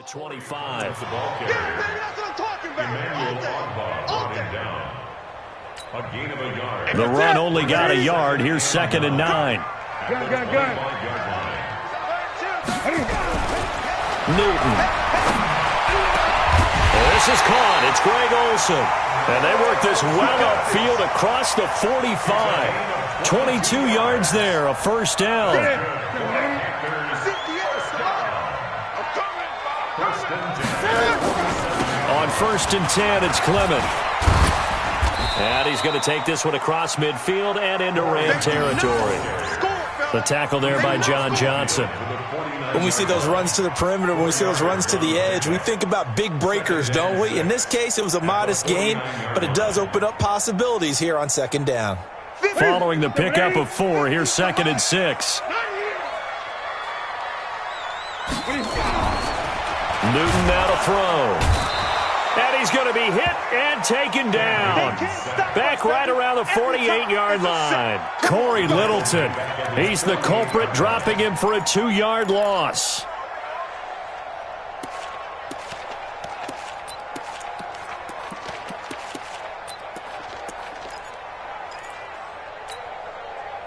the 25. That's the ball carrier. Yeah, baby, that's what I'm talking about. Down. A gain of a yard. The run only got a yard. Here's 2nd and 9. Gun. Newton. This is caught. It's Greg Olsen. And they work this well upfield across the 45. 22 yards there, a first down. On 1st and 10, it's Clement. And he's going to take this one across midfield and into Ram territory. The tackle there by John Johnson. When we see those runs to the perimeter, when we see those runs to the edge, we think about big breakers, don't we? In this case, it was a modest gain, but it does open up possibilities here on 2nd down. Following the pickup of 4, here's 2nd and 6. Newton now to throw. And he's going to be hit and taken down. Back right around the 48-yard line. Corey Littleton. He's the culprit, dropping him for a 2-yard loss.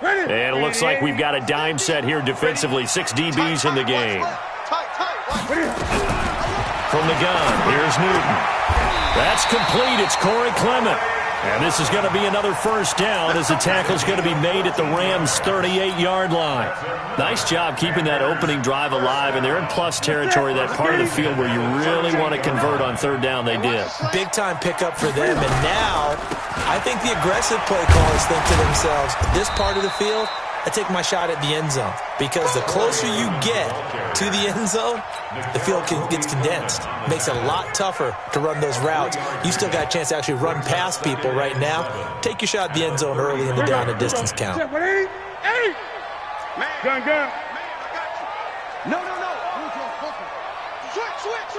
And it looks like we've got a dime set here defensively. 6 DBs in the game. From the gun, here's Newton. That's complete. It's Corey Clement. And this is going to be another first down as the tackle's going to be made at the Rams' 38-yard line. Nice job keeping that opening drive alive, and they're in plus territory, that part of the field where you really want to convert on 3rd down. They did. Big-time pickup for them, and now I think the aggressive play callers think to themselves, this part of the field, I take my shot at the end zone, because the closer you get to the end zone, the field gets condensed. Makes it a lot tougher to run those routes. You still got a chance to actually run past people right now. Take your shot at the end zone early in the down and distance count. Gun. No. Switch.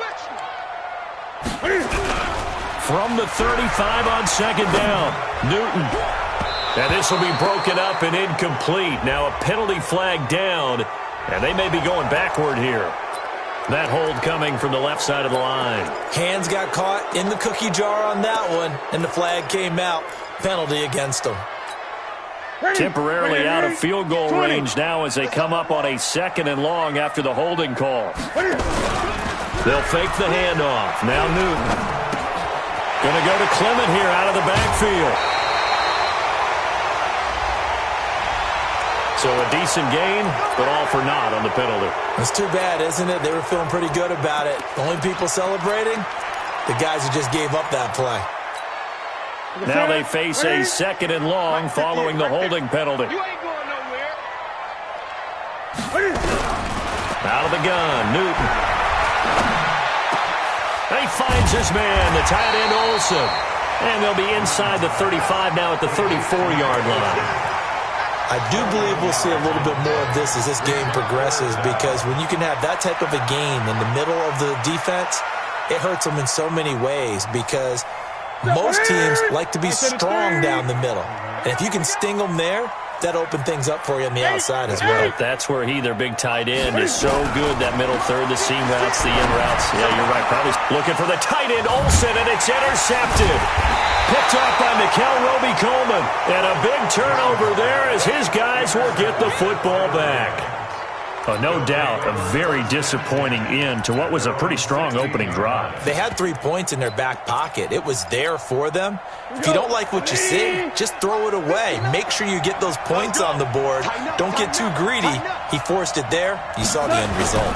From the 35 on 2nd down, Newton. And this will be broken up and incomplete. Now a penalty flag down, and they may be going backward here. That hold coming from the left side of the line. Hands got caught in the cookie jar on that one, and the flag came out. Penalty against them. Temporarily out of field goal range now as they come up on a 2nd and long after the holding call. They'll fake the handoff. Now Newton. Going to go to Clement here out of the backfield. So a decent gain, but all for naught on the penalty. It's too bad, isn't it? They were feeling pretty good about it. The only people celebrating, the guys who just gave up that play. Now they face a 2nd and long following the holding penalty. You ain't going nowhere. Out of the gun, Newton. And he finds his man, the tight end Olsen. And they'll be inside the 35 now at the 34-yard line. I do believe we'll see a little bit more of this as this game progresses, because when you can have that type of a game in the middle of the defense, it hurts them in so many ways, because most teams like to be strong down the middle. And if you can sting them there, that open things up for you on the outside as well. That's where their big tight end, is so good, that middle third, the seam routes, the in routes. Yeah, you're right. Probably looking for the tight end, Olsen, and it's intercepted. Picked off by Mikel Roby-Coleman. And a big turnover there as his guys will get the football back. No doubt, a very disappointing end to what was a pretty strong opening drive. They had 3 points in their back pocket. It was there for them. If you don't like what you see, just throw it away. Make sure you get those points on the board. Don't get too greedy. He forced it there. You saw the end result.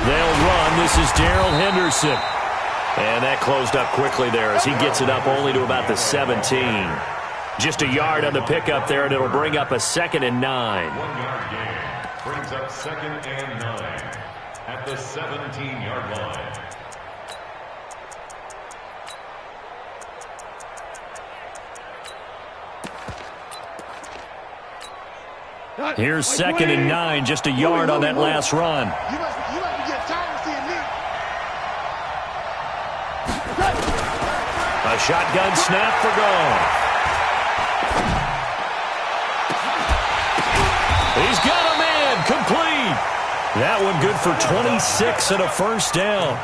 They'll run. This is Darrell Henderson. And that closed up quickly there as he gets it up only to about the 17. Just a yard on the pickup there, and it'll bring up a 2nd and 9. 1-yard gain. Brings up 2nd and 9 at the 17-yard line. Here's 2nd and 9, just a yard on that last run. You must be getting tired of seeing me. A shotgun snap for goal. He's got a man complete. That one good for 26 and a first down.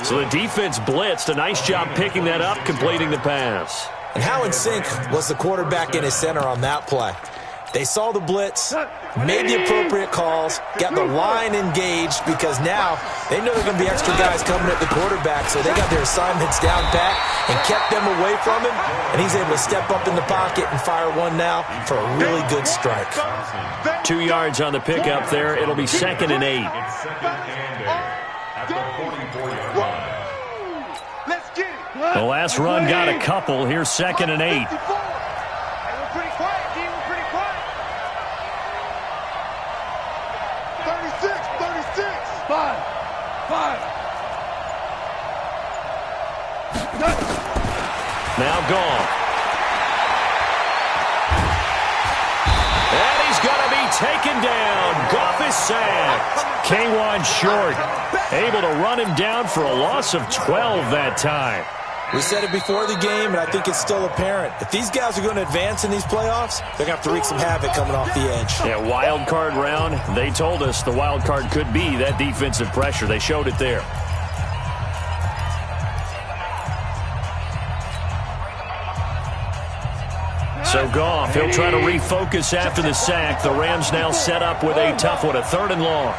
So the defense blitzed. A nice job picking that up, completing the pass. And how in sync was the quarterback in his center on that play? They saw the blitz, made the appropriate calls, got the line engaged because now they know there are going to be extra guys coming at the quarterback, so they got their assignments down pat and kept them away from him, and he's able to step up in the pocket and fire one now for a really good strike. 2 yards on the pickup there. It'll be 2nd and 8. The last run got a couple. Here's 2nd and 8. Now gone. And he's going to be taken down. Goff is sacked. K'Wan Short able to run him down for a loss of 12 that time. We said it before the game, and I think it's still apparent. If these guys are going to advance in these playoffs, they're going to have to wreak some havoc coming off the edge. Yeah, wild card round. They told us the wild card could be that defensive pressure. They showed it there. So Goff, he'll try to refocus after the sack. The Rams now set up with a tough one, a 3rd and long.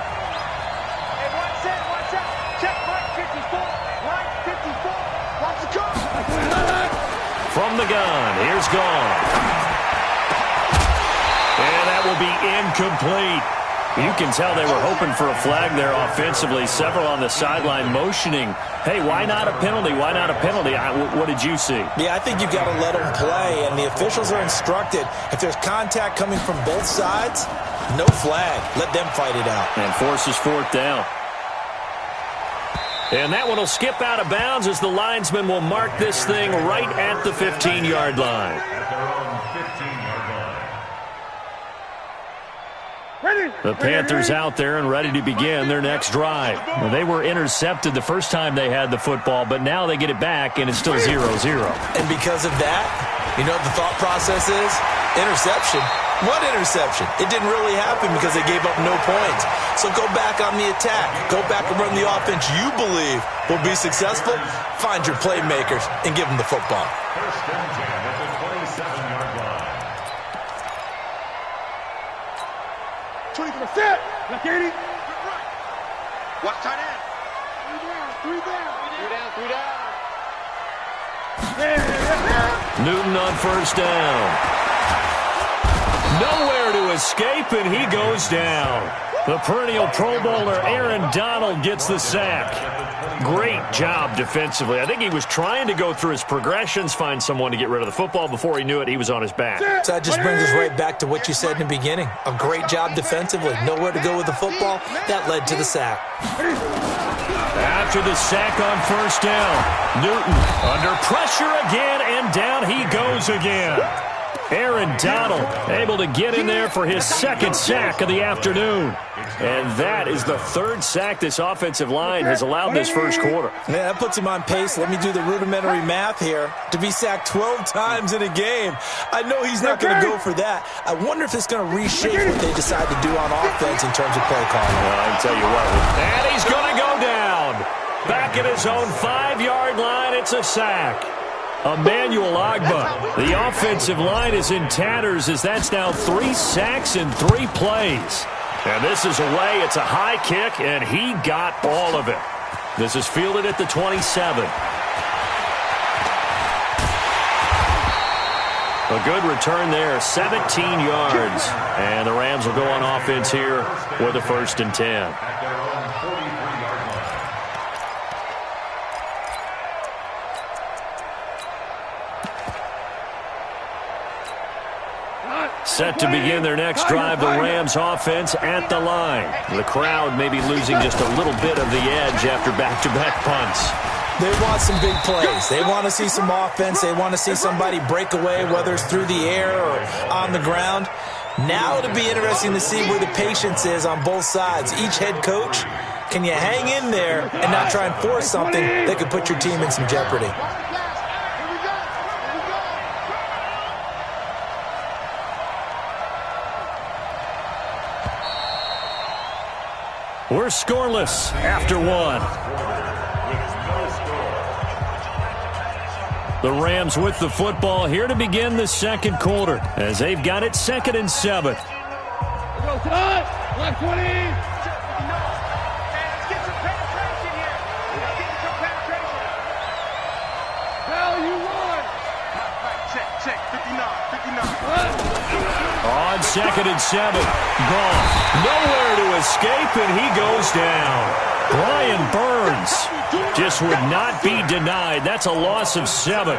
From the gun, here's Goff. And that will be incomplete. You can tell they were hoping for a flag there offensively. Several on the sideline motioning, hey, why not a penalty? Why not a penalty? What did you see? Yeah, I think you've got to let them play, and the officials are instructed. If there's contact coming from both sides, no flag. Let them fight it out. And forces 4th down. And that one will skip out of bounds as the linesman will mark this thing right at the 15-yard line. The Panthers out there and ready to begin their next drive. Well, they were intercepted the first time they had the football, but now they get it back, and it's still 0-0. And because of that, you know what the thought process is? Interception. What interception? It didn't really happen because they gave up no points. So go back on the attack. Go back and run the offense you believe will be successful. Find your playmakers and give them the football. First and 10 at the 27-yard line. 20%. Look, 80. Watch tight end. 3 down. Newton on first down. Nowhere to escape, and he goes down. The perennial Pro Bowler Aaron Donald gets the sack. Great job defensively. I think he was trying to go through his progressions, find someone to get rid of the football. Before he knew it, he was on his back. So that just brings us right back to what you said in the beginning. A great job defensively. Nowhere to go with the football. That led to the sack. After the sack on first down, Newton under pressure again, and down he goes again. Aaron Donald able to get in there for his 2nd sack of the afternoon. And that is the 3rd sack this offensive line has allowed this first quarter. Yeah, that puts him on pace. Let me do the rudimentary math here. To be sacked 12 times in a game. I know he's not going to go for that. I wonder if it's going to reshape what they decide to do on offense in terms of play calling. Well, I can tell you what. And he's going to go down. Back at his own 5-yard line, it's a sack. Emmanuel Ogbah. The offensive line is in tatters as that's now 3 sacks in 3 plays. And this is away. It's a high kick, and he got all of it. This is fielded at the 27. A good return there, 17 yards. And the Rams will go on offense here with a 1st and 10. Set to begin their next drive, the Rams offense at the line. The crowd may be losing just a little bit of the edge after back-to-back punts. They want some big plays. They want to see some offense. They want to see somebody break away, whether it's through the air or on the ground. Now it'll be interesting to see where the patience is on both sides. Each head coach, can you hang in there and not try and force something that could put your team in some jeopardy? We're scoreless after one. The Rams with the football here to begin the second quarter as they've got it 2nd and 7. Left 20. On 2nd and 7, Goff nowhere to escape, and he goes down. Brian Burns just would not be denied. That's a loss of 7.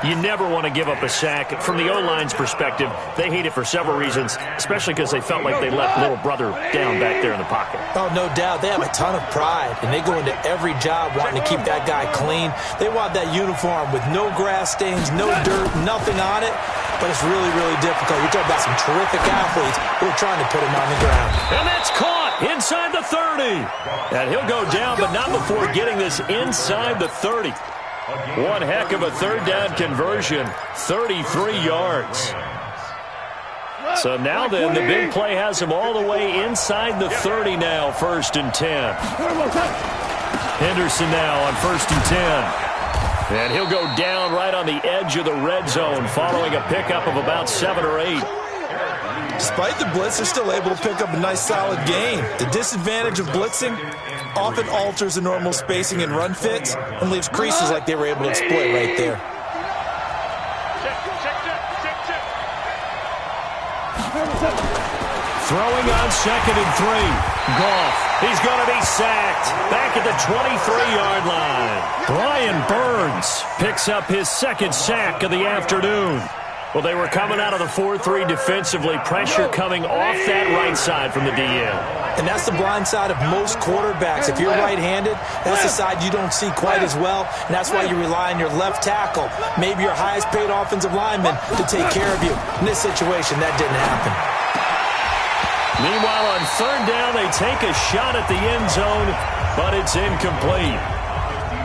You never want to give up a sack. From the O-line's perspective, they hate it for several reasons, especially because they felt like they let little brother down back there in the pocket. Oh, no doubt. They have a ton of pride, and they go into every job wanting to keep that guy clean. They want that uniform with no grass stains, no dirt, nothing on it. But it's really, really difficult. You're talking about some terrific athletes who are trying to put him on the ground. And that's caught inside the 30. And he'll go down, but not before getting this inside the 30. One heck of a third down conversion, 33 yards. So now then, the big play has him all the way inside the 30 now, 1st and 10. Henderson now on 1st and 10. And he'll go down right on the edge of the red zone following a pickup of about 7 or 8. Despite the blitz, they're still able to pick up a nice, solid gain. The disadvantage of blitzing often alters the normal spacing and run fits and leaves creases like they were able to exploit right there. Throwing on 2nd and 3. Goff. He's going to be sacked back at the 23-yard line. Brian Burns picks up his 2nd sack of the afternoon. Well, they were coming out of the 4-3 defensively. Pressure coming off that right side from the DN. And that's the blind side of most quarterbacks. If you're right-handed, that's the side you don't see quite as well. And that's why you rely on your left tackle, maybe your highest-paid offensive lineman, to take care of you. In this situation, that didn't happen. Meanwhile, on 3rd down, they take a shot at the end zone, but it's incomplete.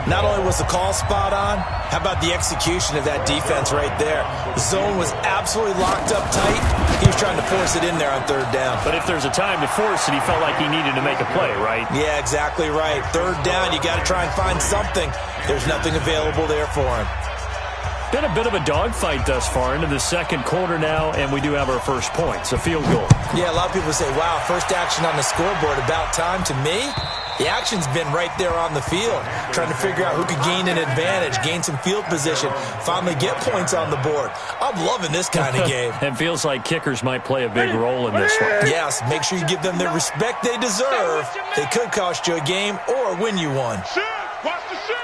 Not only was the call spot on, how about the execution of that defense right there? The zone was absolutely locked up tight. He was trying to force it in there on 3rd down. But if there's a time to force it, he felt like he needed to make a play, right? Yeah, exactly right. 3rd down, you got to try and find something. There's nothing available there for him. Been a bit of a dogfight thus far into the second quarter now, and we do have our first points, a field goal. Yeah, a lot of people say, wow, first action on the scoreboard, about time. To me, the action's been right there on the field, trying to figure out who could gain an advantage, gain some field position, finally get points on the board. I'm loving this kind of game. It feels like kickers might play a big role in this one. Yes, make sure you give them the respect they deserve. They could cost you a game or win you one. Watch the shit.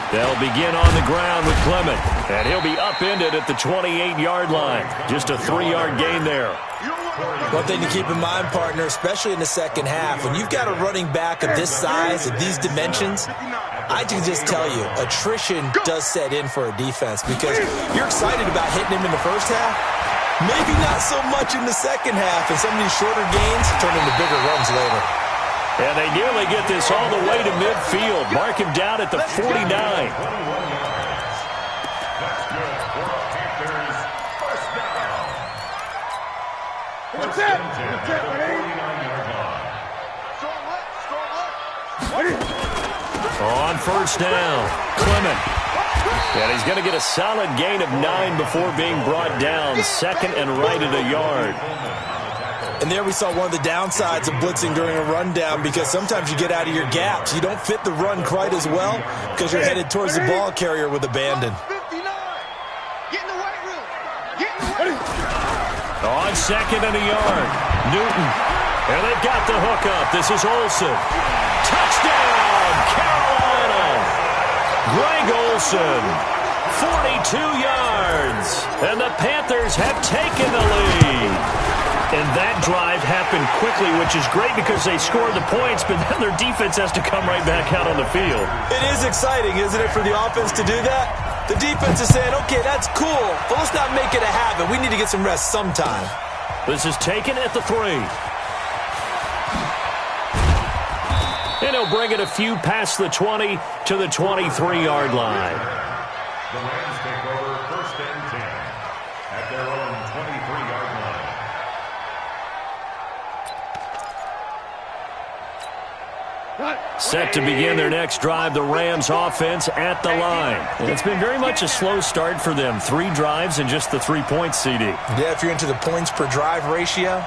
They'll begin on the ground with Clement, and he'll be upended at the 28-yard line. Just a 3-yard gain there. One thing to keep in mind, partner, especially in the second half, when you've got a running back of this size, of these dimensions, I can just tell you, attrition does set in for a defense because you're excited about hitting him in the first half, maybe not so much in the second half, and some of these shorter gains turn into bigger runs later. And they nearly get this all the way to midfield. Mark him down at the 49. On 1st down, Clement. And he's going to get a solid gain of 9 before being brought down. 2nd and right at a yard. And there we saw one of the downsides of blitzing during a rundown because sometimes you get out of your gaps. You don't fit the run quite as well because you're headed towards the ball carrier with abandon. On 2nd and a yard, Newton. And they've got the hook up. This is Olsen. Touchdown, Carolina. Greg Olsen, 42 yards. And the Panthers have taken the lead. And that drive happened quickly, which is great because they scored the points, but then their defense has to come right back out on the field. It is exciting, isn't it, for the offense to do that? The defense is saying, okay, that's cool, but let's not make it a habit. We need to get some rest sometime. This is taken at the 3. And he'll bring it a few past the 20 to the 23-yard line. The Rams take over 1st and 10 at their own 23-yard line. Set to begin their next drive, the Rams offense at the line. And it's been very much a slow start for them. 3 drives and just the 3 points, CD. Yeah, if you're into the points per drive ratio,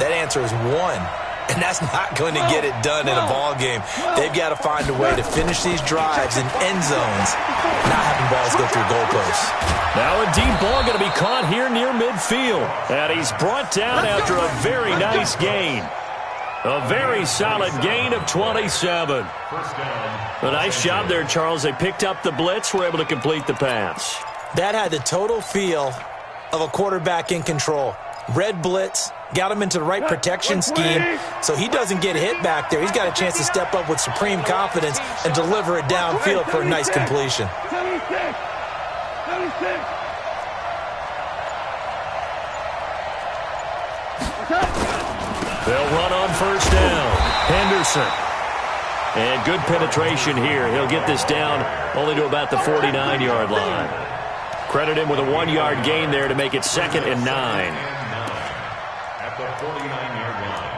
that answer is 1. And that's not going to get it done in a ball game. They've got to find a way to finish these drives in end zones, not having balls go through goalposts. Now a deep ball going to be caught here near midfield. And he's brought down after a very nice gain. A very solid gain of 27. A nice job there, Charles. They picked up the blitz, were able to complete the pass. That had the total feel of a quarterback in control. Red blitz, got him into the right protection scheme, so he doesn't get hit back there. He's got a chance to step up with supreme confidence and deliver it downfield for a nice completion. 76. They'll run on first down. Henderson. And good penetration here. He'll get this down only to about the 49-yard line. Credit him with a 1-yard gain there to make it 2nd and 9. At the 49-yard line.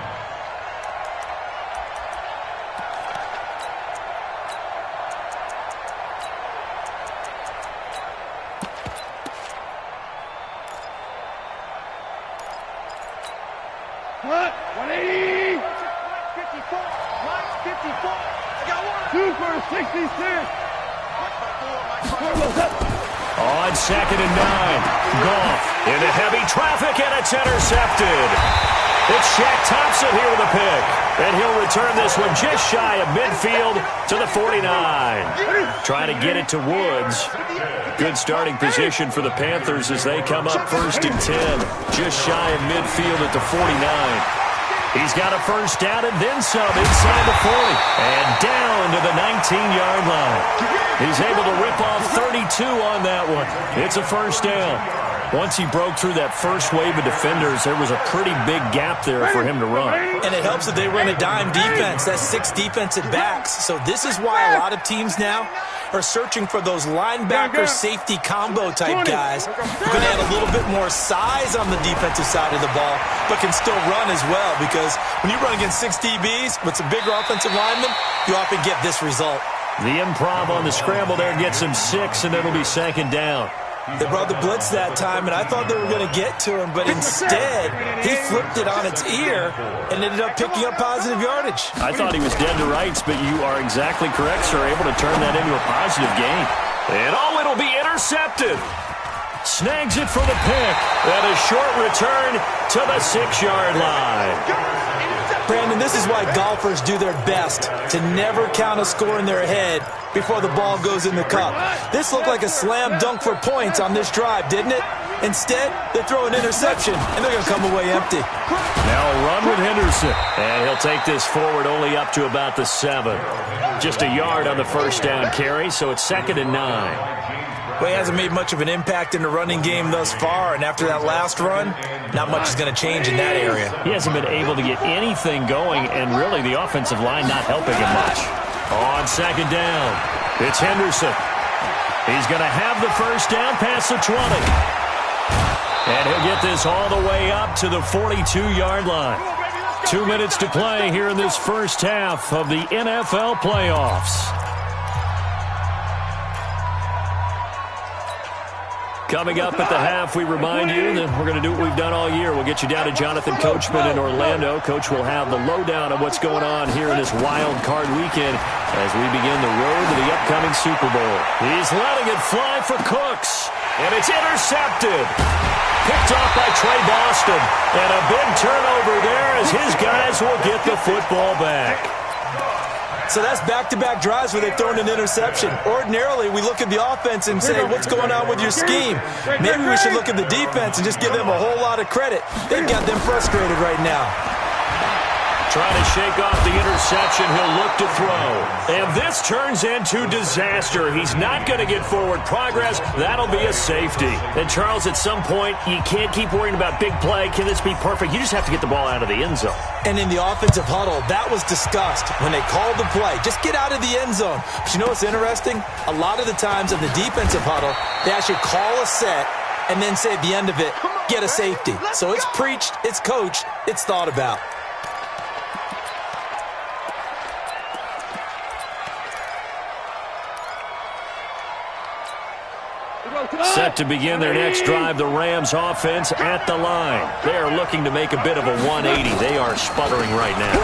What? 180. 54. 54. I got one. 2 for 66. On 2nd and 9. Goff into heavy traffic, and it's intercepted. It's Shaq Thompson here with a pick. And he'll return this one just shy of midfield to the 49. Trying to get it to Woods. Good starting position for the Panthers as they come up 1st and 10. Just shy of midfield at the 49. He's got a first down and then some inside the 40. And down to the 19-yard line. He's able to rip off 32 on that one. It's a first down. Once he broke through that first wave of defenders, there was a pretty big gap there for him to run. And it helps that they run a dime defense. That's 6 defensive backs. So this is why a lot of teams now are searching for those linebacker safety combo type guys who can add a little bit more size on the defensive side of the ball, but can still run as well, because when you run against 6 DBs with some bigger offensive linemen, you often get this result. The improv on the scramble there gets him 6, and it'll be 2nd down. They brought the blitz that time, and I thought they were going to get to him, but instead, he flipped it on its ear and ended up picking up positive yardage. I thought he was dead to rights, but you are exactly correct, sir. Able to turn that into a positive gain. And it'll be intercepted. Snags it for the pick. And a short return to the 6-yard line. Brandon, this is why golfers do their best to never count a score in their head before the ball goes in the cup. This looked like a slam dunk for points on this drive, didn't it? Instead, they throw an interception, and they're going to come away empty. Now a run with Henderson. And he'll take this forward only up to about the 7. Just a yard on the first down carry, so it's 2nd and 9. Well, he hasn't made much of an impact in the running game thus far, and after that last run, not much is going to change in that area. He hasn't been able to get anything going, and really the offensive line not helping him much. On 2nd down, it's Henderson. He's going to have the first down past the 20. And he'll get this all the way up to the 42-yard line. 2 minutes to play here in this first half of the NFL playoffs. Coming up at the half, we remind you that we're going to do what we've done all year. We'll get you down to Jonathan Coachman in Orlando. Coach will have the lowdown of what's going on here in this wild card weekend as we begin the road to the upcoming Super Bowl. He's letting it fly for Cooks, and it's intercepted. Picked off by Trey Boston, and a big turnover there as his guys will get the football back. So that's back-to-back drives where they've thrown an interception. Ordinarily, we look at the offense and say, what's going on with your scheme? Maybe we should look at the defense and just give them a whole lot of credit. They've got them frustrated right now. Trying to shake off the interception, he'll look to throw. And this turns into disaster. He's not going to get forward progress. That'll be a safety. And Charles, at some point, you can't keep worrying about big play. Can this be perfect? You just have to get the ball out of the end zone. And in the offensive huddle, that was discussed when they called the play. Just get out of the end zone. But you know what's interesting? A lot of the times in the defensive huddle, they actually call a set and then say at the end of it, get a safety. So it's preached, it's coached, it's thought about. Set to begin their next drive, the Rams offense at the line. They are looking to make a bit of a 180. They are sputtering right now.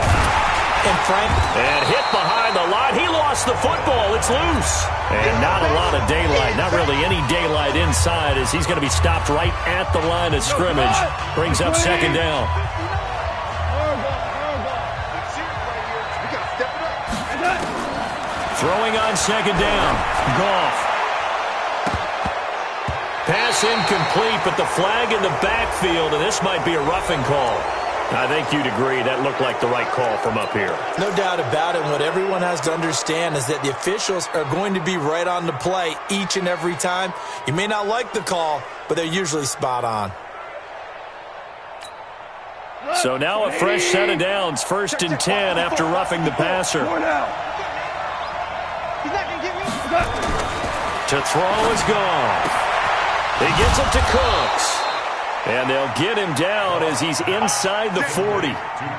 And hit behind the line. He lost the football. It's loose. And not a lot of daylight. Not really any daylight inside as he's going to be stopped right at the line of scrimmage. Brings up second down. Throwing on second down. Goff. Pass incomplete, but the flag in the backfield, and this might be a roughing call. I think you'd agree that looked like the right call from up here. No doubt about it. What everyone has to understand is that the officials are going to be right on the play each and every time. You may not like the call, but they're usually spot on. So now a fresh set of downs, 1st and 10 after roughing the passer. To throw is gone. He gets it to Cooks. And they'll get him down as he's inside the 40.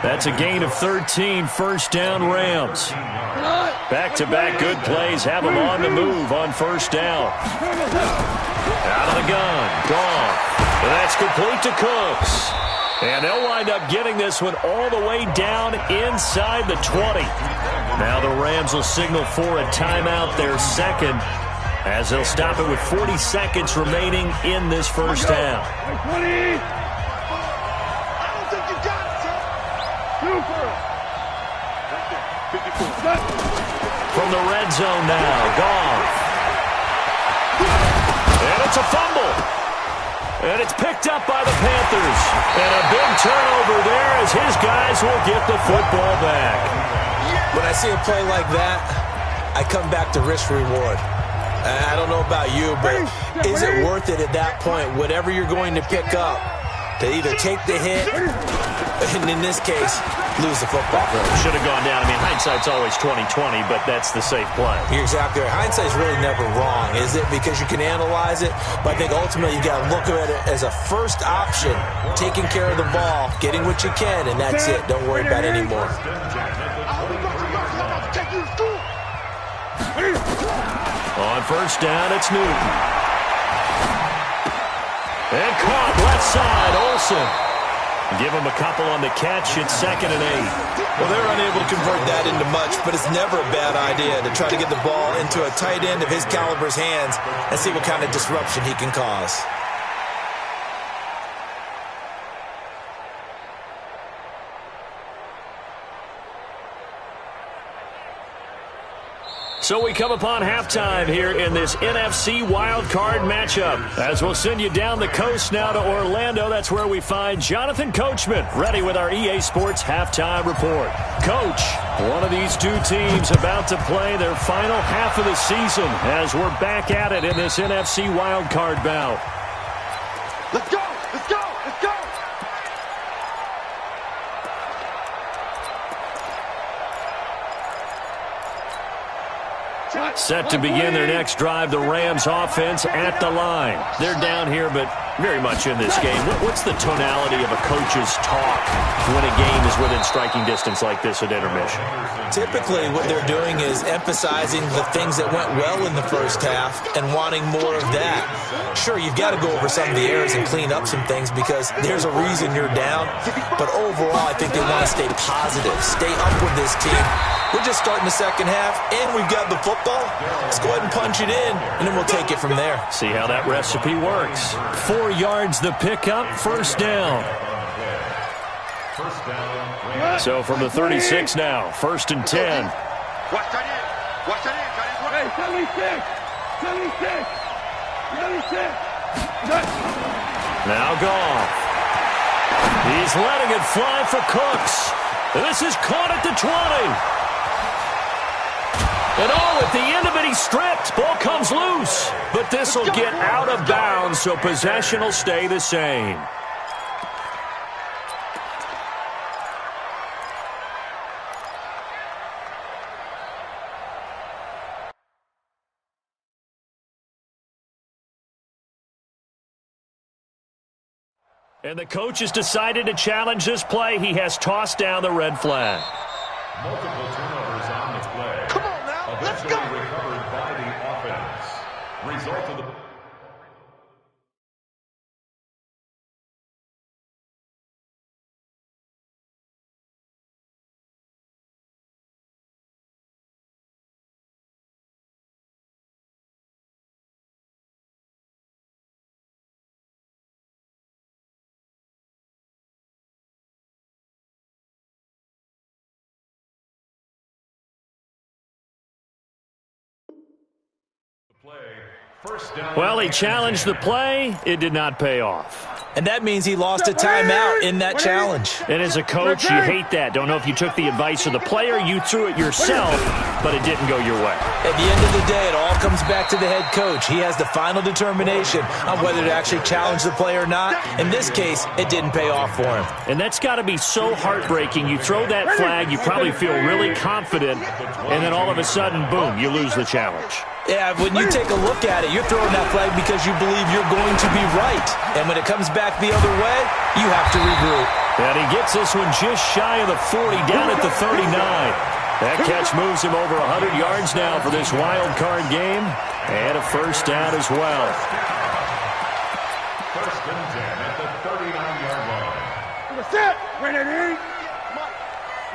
That's a gain of 13, 1st down Rams. Back-to-back good plays have him on the move on 1st down. Out of the gun, gone. And that's complete to Cooks. And they'll wind up getting this one all the way down inside the 20. Now the Rams will signal for a timeout, their second, as they'll stop it with 40 seconds remaining in this 1st half. From the red zone now, Goff. And it's a fumble. And it's picked up by the Panthers. And a big turnover there as his guys will get the football back. When I see a play like that, I come back to risk-reward. I don't know about you, but is it worth it at that point, whatever you're going to pick up, to either take the hit, and in this case, lose the football? Should have gone down. I mean, hindsight's always 20/20, but that's the safe play. You're exactly right. Hindsight's really never wrong, is it? Because you can analyze it, but I think ultimately you got to look at it as a first option, taking care of the ball, getting what you can, and that's it. Don't worry about it anymore. On 1st down, it's Newton. And caught left side, Olsen. Give him a couple on the catch. It's 2nd and 8. Well, they're unable to convert that into much, but it's never a bad idea to try to get the ball into a tight end of his caliber's hands and see what kind of disruption he can cause. So we come upon halftime here in this NFC wildcard matchup. As we'll send you down the coast now to Orlando, that's where we find Jonathan Coachman, ready with our EA Sports halftime report. Coach, one of these two teams about to play their final half of the season as we're back at it in this NFC wildcard bout. Let's go! Let's go! Let's go! Set to begin their next drive, the Rams offense at the line. They're down here, but very much in this game. What's the tonality of a coach's talk when a game is within striking distance like this at intermission? Typically, what they're doing is emphasizing the things that went well in the 1st half and wanting more of that. Sure, you've got to go over some of the errors and clean up some things because there's a reason you're down. But overall, I think they want to stay positive, stay up with this team. We're just starting the 2nd half, and we've got the football. Let's go ahead and punch it in, and then we'll take it from there. See how that recipe works. 4 yards the pickup, 1st down. So from the 36 now, 1st and 10. Watch that in. Watch that in. Hey, 76. 76. Now Goff. He's letting it fly for Cooks. This is caught at the 20. And at the end of it, he's stripped. Ball comes loose. But this will get out of bounds, so possession will stay the same. And the coach has decided to challenge this play. He has tossed down the red flag. Multiple turnovers on the play. Come on now, let's go. Eventually recovered by the offense. Result of the Well, he challenged the play. It did not pay off. And that means he lost a timeout in that challenge. And as a coach, you hate that. Don't know if you took the advice of the player, you threw it yourself, but it didn't go your way. At the end of the day, it all comes back to the head coach. He has the final determination on whether to actually challenge the play or not. In this case, it didn't pay off for him. And that's got to be so heartbreaking. You throw that flag, you probably feel really confident, and then all of a sudden, boom, you lose the challenge. Yeah, when you take a look at it, you're throwing that flag because you believe you're going to be right. And when it comes back the other way, you have to regroup. And he gets this one just shy of the 40, down at the 39. That catch moves him over 100 yards now for this wild card game. And a first down as well. First and 10 at the 39-yard line. Set. Ready?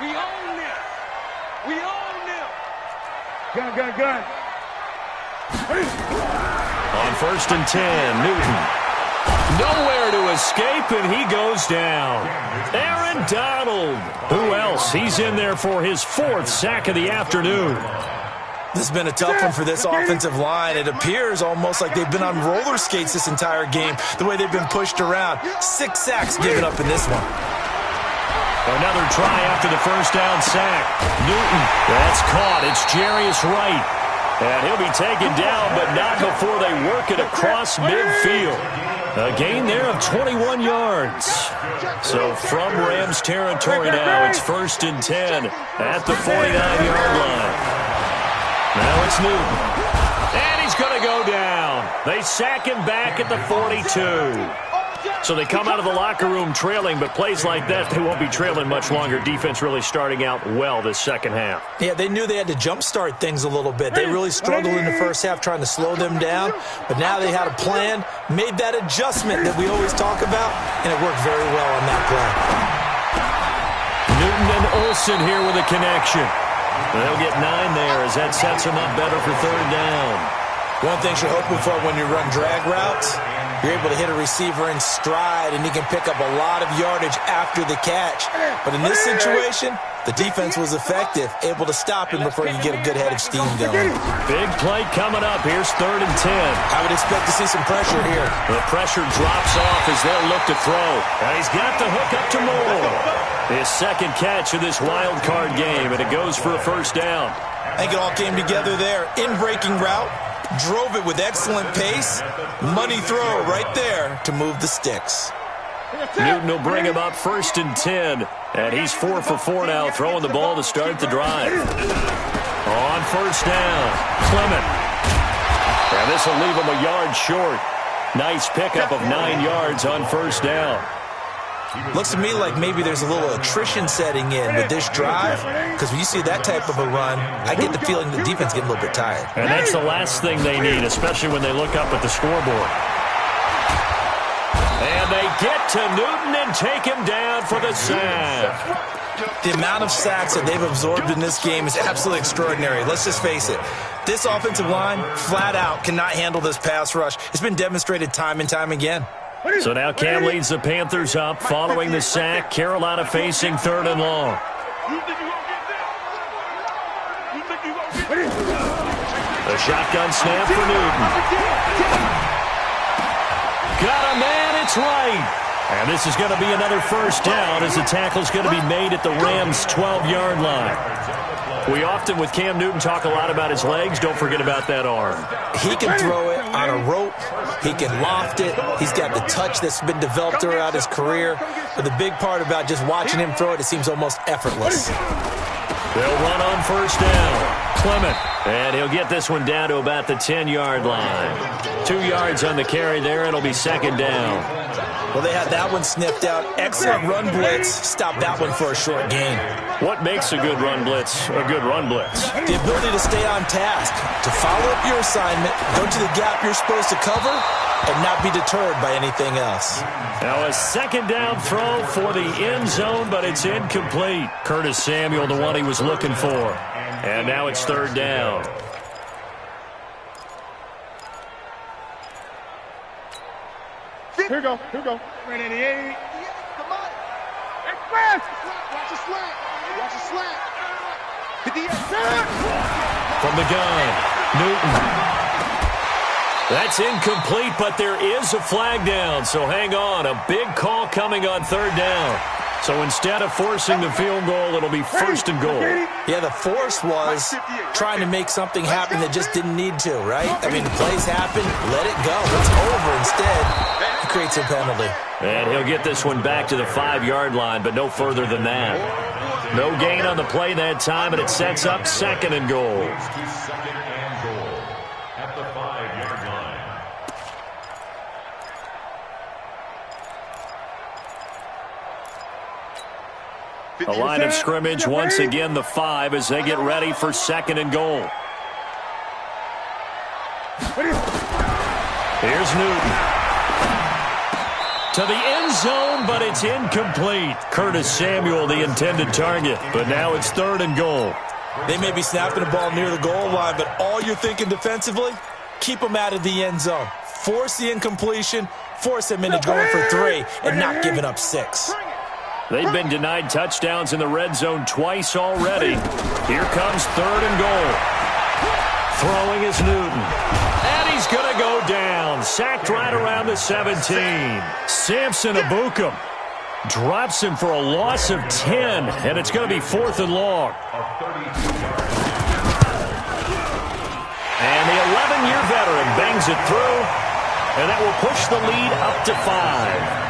We own them. We own them. Gun. On first and 10, Newton. Nowhere to escape, and he goes down. Aaron Donald. Who else? He's in there for his 4th sack of the afternoon. This has been a tough one for this offensive line. It appears almost like they've been on roller skates this entire game, the way they've been pushed around. 6 sacks given up in this one. Another try after the first down sack. Newton. That's caught. It's Jarius Wright. And he'll be taken down, but not before they work it across midfield. A gain there of 21 yards. So from Rams territory now, it's first and 10 at the 49-yard line. Now it's Newton. And he's going to go down. They sack him back at the 42. So they come out of the locker room trailing, but plays like that, they won't be trailing much longer. Defense really starting out well this second half. Yeah, they knew they had to jumpstart things a little bit. They really struggled in the first half trying to slow them down, but now they had a plan, made that adjustment that we always talk about, and it worked very well on that play. Newton and Olsen here with a connection. They'll get 9 there as that sets them up better for third down. One thing you're hoping for when you run drag routes, you're able to hit a receiver in stride, and he can pick up a lot of yardage after the catch. But in this situation, the defense was effective, able to stop him before you get a good head of steam going. Big play coming up. Here's third and 10. I would expect to see some pressure here. The pressure drops off as they'll look to throw. And he's got the hook up to Moore. His second catch of this wild card game, and it goes for a first down. I think it all came together there. In-breaking route. Drove it with excellent pace. Money throw right there to move the sticks. Newton will bring him up first and 10. And he's 4 for 4 now, throwing the ball to start the drive. On first down, Clement. And this will leave him a yard short. Nice pickup of 9 yards on first down. Looks to me like maybe there's a little attrition setting in with this drive, because when you see that type of a run, I get the feeling the defense getting a little bit tired. And that's the last thing they need, especially when they look up at the scoreboard. And they get to Newton and take him down for the sack. The amount of sacks that they've absorbed in this game is absolutely extraordinary. Let's just face it. This offensive line, flat out, cannot handle this pass rush. It's been demonstrated time and time again. So now Cam leads the Panthers up following the sack. Carolina facing third and long. The shotgun snap for Newton. Got a man, it's right. And this is going to be another first down as the tackle's going to be made at the Rams' 12-yard line. We often, with Cam Newton, talk a lot about his legs. Don't forget about that arm. He can throw it on a rope. He can loft it. He's got the touch that's been developed throughout his career. But the big part about just watching him throw it, it seems almost effortless. They'll run on first down. Clement. And he'll get this one down to about the 10-yard line. 2 yards on the carry there. It'll be second down. Well, they had that one sniffed out. Excellent run blitz. Stop that one for a short gain. What makes a good run blitz a good run blitz? The ability to stay on task, to follow up your assignment, go to the gap you're supposed to cover, and not be deterred by anything else. Now a second down throw for the end zone, but it's incomplete. Curtis Samuel, the one he was looking for. And now it's third down. Here we go. Right at the 8. Come on. Express. Watch a slant. Watch a slant. Hit the From the gun, Newton. That's incomplete, but there is a flag down, so hang on. A big call coming on third down. So instead of forcing the field goal, it'll be first and goal. Yeah, the force was trying to make something happen that just didn't need to, right? I mean, plays happen, let it go. It's over. Instead, he creates a penalty. And he'll get this one back to the 5-yard line, but no further than that. No gain on the play that time, and it sets up second and goal. Second and goal at the 5-yard line. A line of scrimmage, once again the 5 as they get ready for second and goal. Here's Newton. To the end zone, but it's incomplete. Curtis Samuel, the intended target, but now it's third and goal. They may be snapping the ball near the goal line, but all you're thinking defensively, keep them out of the end zone. Force the incompletion, force them into going for 3, and not giving up 6. They've been denied touchdowns in the red zone twice already. Here comes third and goal. Throwing is Newton. And he's going to go down. Sacked right around the 17. Samson Abukum drops him for a loss of 10, and it's going to be fourth and long. And the 11-year veteran bangs it through, and that will push the lead up to 5.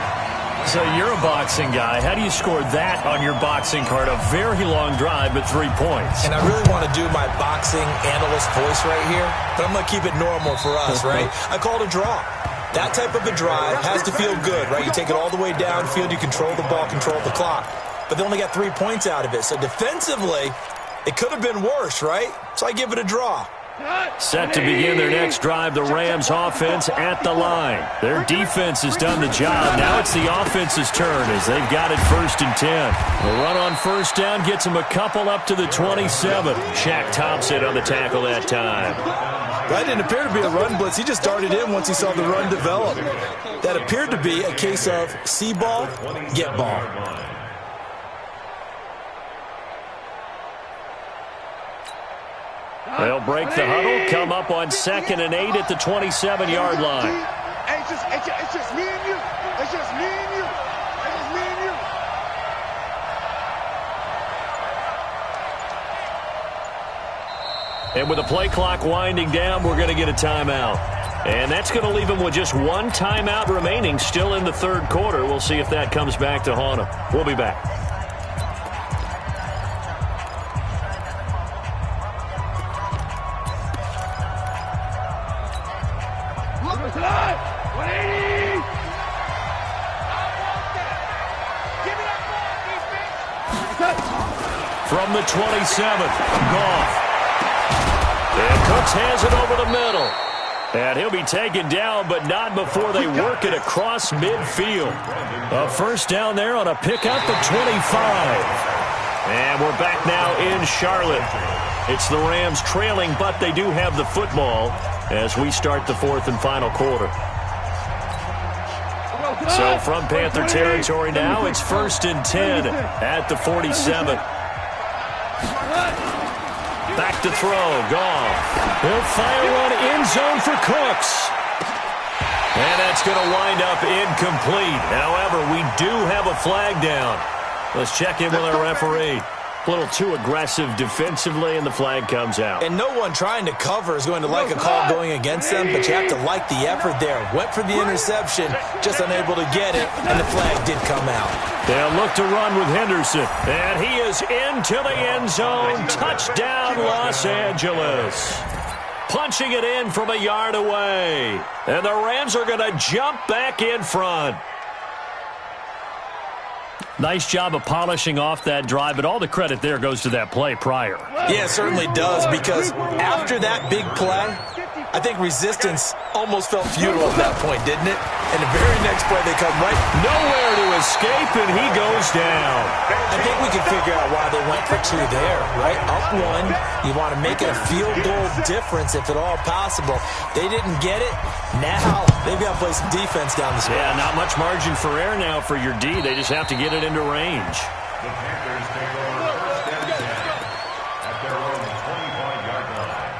So you're a boxing guy. How do you score that on your boxing card? A very long drive, but 3 points. And I really want to do my boxing analyst voice right here, but I'm going to keep it normal for us, right? I call it a draw. That type of a drive has to feel good, right? You take it all the way downfield, you control the ball, control the clock. But they only got 3 points out of it. So defensively, it could have been worse, right? So I give it a draw. Set to begin their next drive, the Rams offense at the line. Their defense has done the job. Now it's the offense's turn as they've got it first and 10. The run on first down gets them a couple up to the 27. Shaq Thompson on the tackle that time. That didn't appear to be a run blitz. He just darted in once he saw the run develop. That appeared to be a case of see ball, get ball. They'll break the huddle, come up on second and 8 at the 27-yard line. It's just me and you. It's just me and you. It's just me and you. And with the play clock winding down, we're going to get a timeout. And that's going to leave them with just one timeout remaining still in the third quarter. We'll see if that comes back to haunt them. We'll be back. From the 27th, Goff. And Cooks has it over the middle. And he'll be taken down, but not before they work it across midfield. A first down there on a pickup at 25. And we're back now in Charlotte. It's the Rams trailing, but they do have the football as we start the fourth and final quarter. So from Panther territory now, it's first and 10 at the 47. Back to throw, Goff. He'll fire one end zone for Cooks. And that's going to wind up incomplete. However, we do have a flag down. Let's check in with our referee. A little too aggressive defensively, and the flag comes out. And no one trying to cover is going to like a call going against them, but you have to like the effort there. Went for the interception, just unable to get it, and the flag did come out. They'll look to run with Henderson, and he is into the end zone. Touchdown, Los Angeles. Punching it in from a yard away. And the Rams are going to jump back in front. Nice job of polishing off that drive, but all the credit there goes to that play prior. Yeah, it certainly does, because after that big play, I think resistance almost felt futile at that point, didn't it? And the very next play, they come right nowhere to escape, and he goes down. I think we can figure out why they went for 2 there, right? Up 1, you want to make it a field goal difference if at all possible. They didn't get it. Now they've got to play some defense down the stretch. Yeah, not much margin for error now for your D. They just have to get it into range. The Panthers take over first and 10 at their own 25-yard line.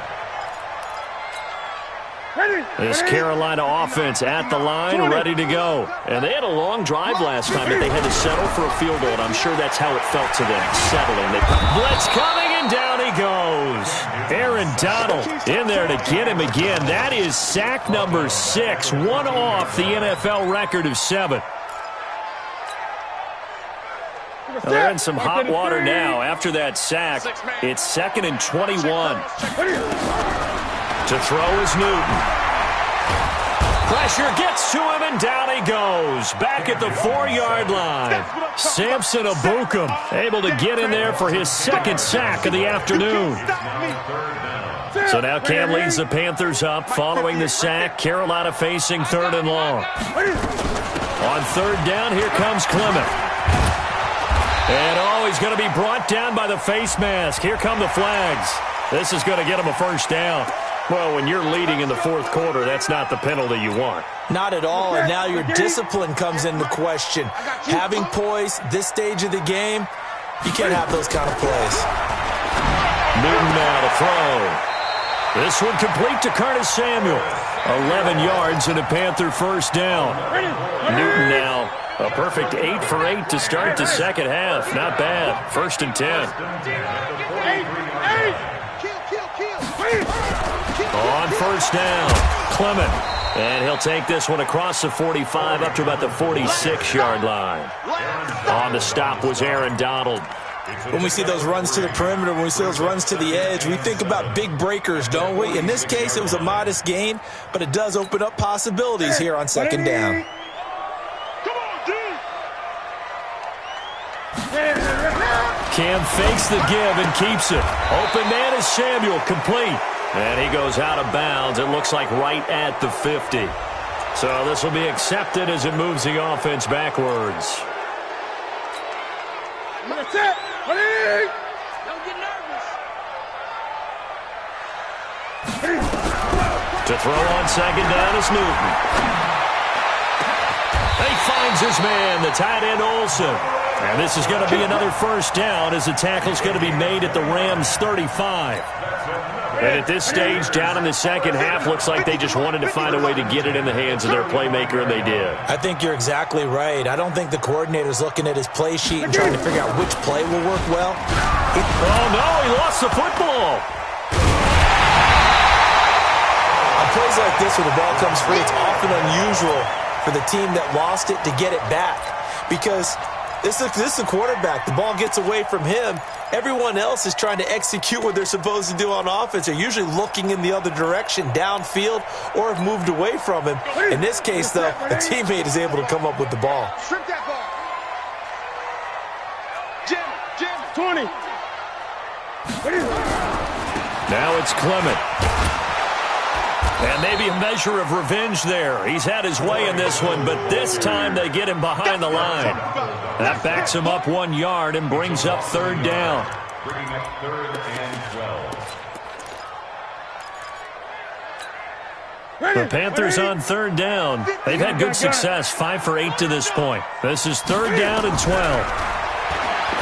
This Carolina offense at the line, ready to go. And they had a long drive last time, but they had to settle for a field goal, and I'm sure that's how it felt to them, settling. Blitz coming, and down he goes. Aaron Donald in there to get him again. That is sack number 6, one off the NFL record of 7. Well, they're in some hot water now. After that sack, it's 2nd and 21. To throw is Newton. Pressure gets to him, and down he goes. Back at the 4-yard line. Samson Ebukam able to get in there for his 2nd sack of the afternoon. So now Cam leads the Panthers up following the sack. Carolina facing 3rd and long. On 3rd down, here comes Clement. And, he's going to be brought down by the face mask. Here come the flags. This is going to get him a 1st down. Well, when you're leading in the 4th quarter, that's not the penalty you want. Not at all, and now your discipline comes into question. Having poise this stage of the game, you can't have those kind of plays. Newton now to throw. This one complete to Curtis Samuel. 11 yards and a Panther 1st down. Newton now a perfect 8 for 8 to start the 2nd half. Not bad. 1st and 10. On 1st down, Clement. And he'll take this one across the 45 up to about the 46-yard line. On the stop was Aaron Donald. When we see those runs to the perimeter, when we see those runs to the edge, we think about big breakers, don't we? In this case, it was a modest gain, but it does open up possibilities here on 2nd down. Cam fakes the give and keeps it. Open man is Samuel, complete. And he goes out of bounds, it looks like right at the 50. So this will be accepted as it moves the offense backwards. That's it. Don't get nervous. To throw on 2nd down is Newton. He finds his man, the tight end Olsen. And this is going to be another 1st down as the tackle's going to be made at the Rams' 35. And at this stage, down in the 2nd half, looks like they just wanted to find a way to get it in the hands of their playmaker, and they did. I think you're exactly right. I don't think the coordinator's looking at his play sheet and trying to figure out which play will work well. Oh, no, he lost the football. On plays like this where the ball comes free, it's often unusual for the team that lost it to get it back because this is the quarterback. The ball gets away from him. Everyone else is trying to execute what they're supposed to do on offense. They're usually looking in the other direction, downfield, or have moved away from him. In this case, though, a teammate is able to come up with the ball. Strip that ball. Jim, 20. Now it's Clement. And maybe a measure of revenge there. He's had his way in this one, but this time they get him behind the line. That backs him up 1 yard and brings up 3rd down. Bringing up 3rd and 12. The Panthers on 3rd down. They've had good success, 5 for 8 to this point. This is 3rd down and 12.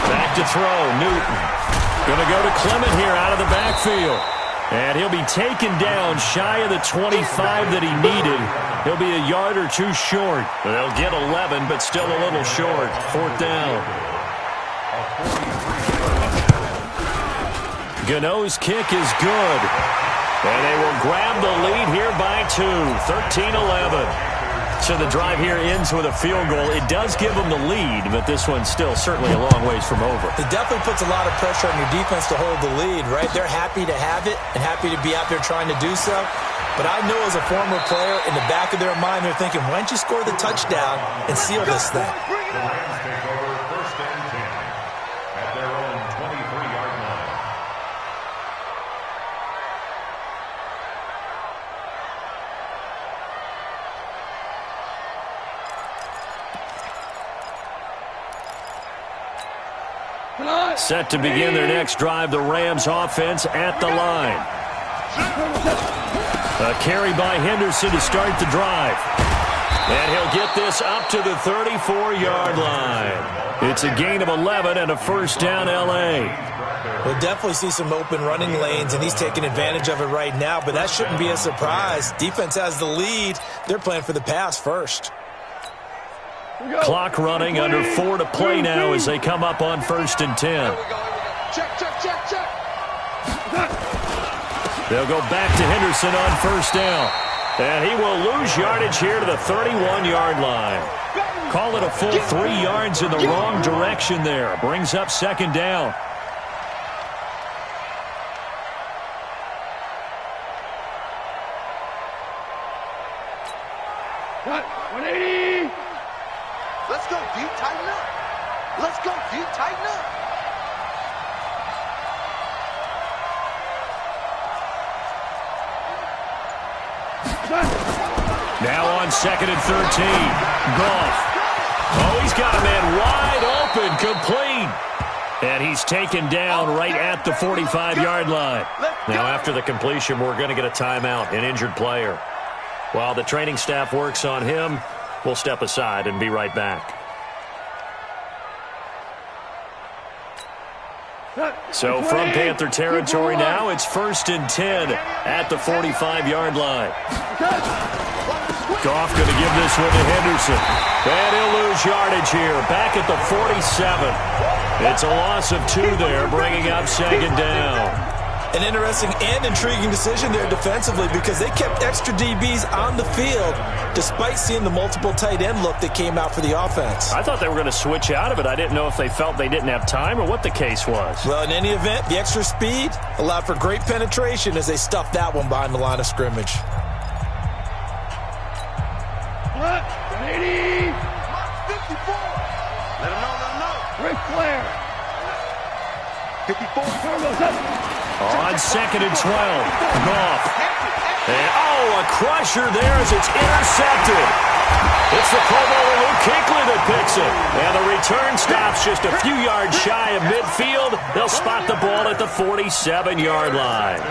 Back to throw, Newton. Going to go to Clement here out of the backfield. And he'll be taken down shy of the 25 that he needed. He'll be a yard or 2 short. They'll get 11, but still a little short. 4th down. Gano's kick is good. And they will grab the lead here by 2, 13-11. So the drive here ends with a field goal. It does give them the lead, but this one's still certainly a long ways from over. It definitely puts a lot of pressure on your defense to hold the lead, right? They're happy to have it and happy to be out there trying to do so. But I know as a former player, in the back of their mind, they're thinking, why don't you score the touchdown and seal this thing? The Rams take over 1st and 10 at their own 23-yard line. Set to begin their next drive, the Rams offense at the line. A carry by Henderson to start the drive. And he'll get this up to the 34-yard line. It's a gain of 11 and a first down, L.A. We'll definitely see some open running lanes, and he's taking advantage of it right now, but that shouldn't be a surprise. Defense has the lead. They're playing for the pass first. Clock running, under 4 to play now as they come up on 1st and 10. Check, check, check, check. They'll go back to Henderson on 1st down. And he will lose yardage here to the 31-yard line. Call it a full 3 yards in the wrong direction there. Brings up 2nd down. Cut. 180. Let's go deep, tighten up. Let's go deep, tighten up. Now on 2nd and 13. Goff. Oh, he's got a man wide open, complete. And he's taken down right at the 45-yard line. Now after the completion, we're going to get a timeout, an injured player. While the training staff works on him, we'll step aside and be right back. So from Panther territory now, it's 1st and 10 at the 45-yard line. Goff going to give this one to Henderson. And he'll lose yardage here, back at the 47. It's a loss of 2 there, bringing up 2nd down. An interesting and intriguing decision there defensively because they kept extra DBs on the field despite seeing the multiple tight end look that came out for the offense. I thought they were going to switch out of it. I didn't know if they felt they didn't have time or what the case was. Well, in any event, the extra speed allowed for great penetration as they stuffed that one behind the line of scrimmage. 180. 54. Let him know. Ric Flair. 54. Carlos up. On 2nd and 12, Goff. And, oh, a crusher there as it's intercepted. It's the Pro Bowler Luke Kuechly that picks it. And the return stops just a few yards shy of midfield. They'll spot the ball at the 47-yard line.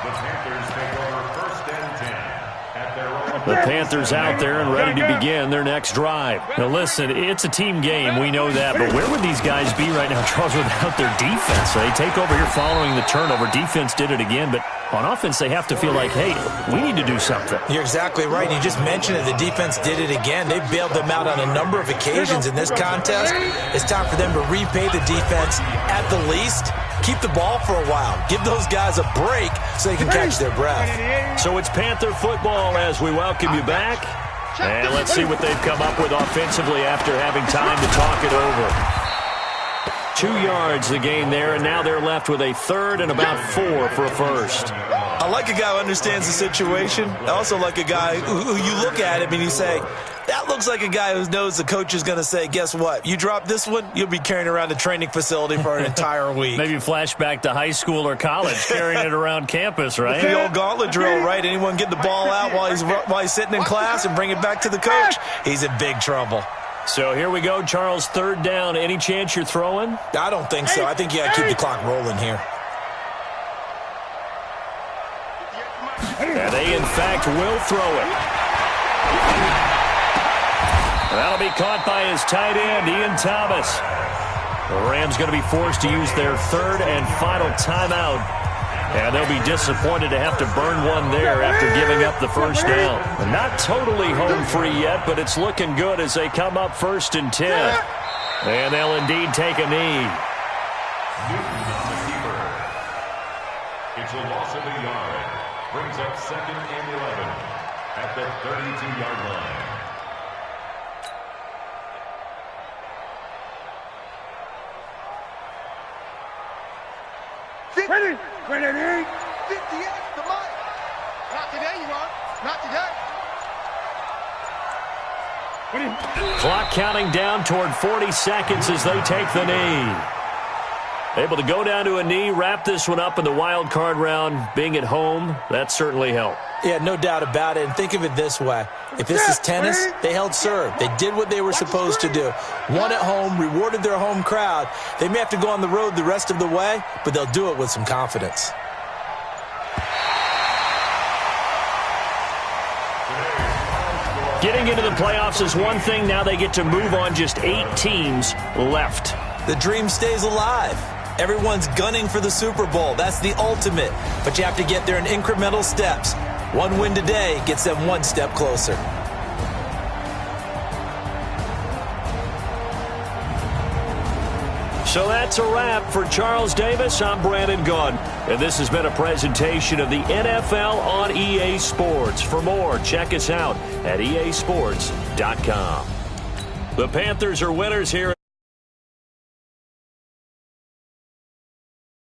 The Panthers take over 1st and 10 at their own. The Panthers out there and ready to begin their next drive. Now, listen, it's a team game. We know that. But where would these guys be right now, Charles, without their defense? They take over here following the turnover. Defense did it again. But on offense, they have to feel like, hey, we need to do something. You're exactly right. You just mentioned it. The defense did it again. They bailed them out on a number of occasions in this contest. It's time for them to repay the defense at the least. Keep the ball for a while. Give those guys a break so they can catch their breath. So it's Panther football as we welcome you back. And let's see what they've come up with offensively after having time to talk it over. 2 yards the gain there, and now they're left with a 3rd and about 4 for a first. I like a guy who understands the situation. I also like a guy who you look at him and you say, that looks like a guy who knows the coach is going to say, guess what? You drop this one, you'll be carrying around the training facility for an entire week. Maybe flashback to high school or college, carrying it around campus, right? The old gauntlet drill, right? Anyone get the ball out while he's sitting in class and bring it back to the coach, he's in big trouble. So here we go, Charles, 3rd down. Any chance you're throwing? I don't think so. I think you got to keep the clock rolling here. And they, in fact, will throw it. That'll be caught by his tight end, Ian Thomas. The Rams going to be forced to use their 3rd and final timeout. And they'll be disappointed to have to burn one there after giving up the first down. Not totally home free yet, but it's looking good as they come up 1st and 10. And they'll indeed take a knee. Newton on the keeper. It's a loss of a yard. Brings up 2nd and 11 at the 32-yard line. Ready. 58, the mic. Not today, you are. Not today. Clock counting down toward 40 seconds as they take the knee. Able to go down to a knee, wrap this one up in the wild card round. Being at home, that certainly helped. Yeah, no doubt about it. And think of it this way. If this is tennis, they held serve. They did what they were supposed to do. Won at home, rewarded their home crowd. They may have to go on the road the rest of the way, but they'll do it with some confidence. Getting into the playoffs is one thing. Now they get to move on. Just 8 teams left. The dream stays alive. Everyone's gunning for the Super Bowl. That's the ultimate. But you have to get there in incremental steps. One win today gets them one step closer. So that's a wrap for Charles Davis. I'm Brandon Gaudin, and this has been a presentation of the NFL on EA Sports. For more, check us out at easports.com. The Panthers are winners here.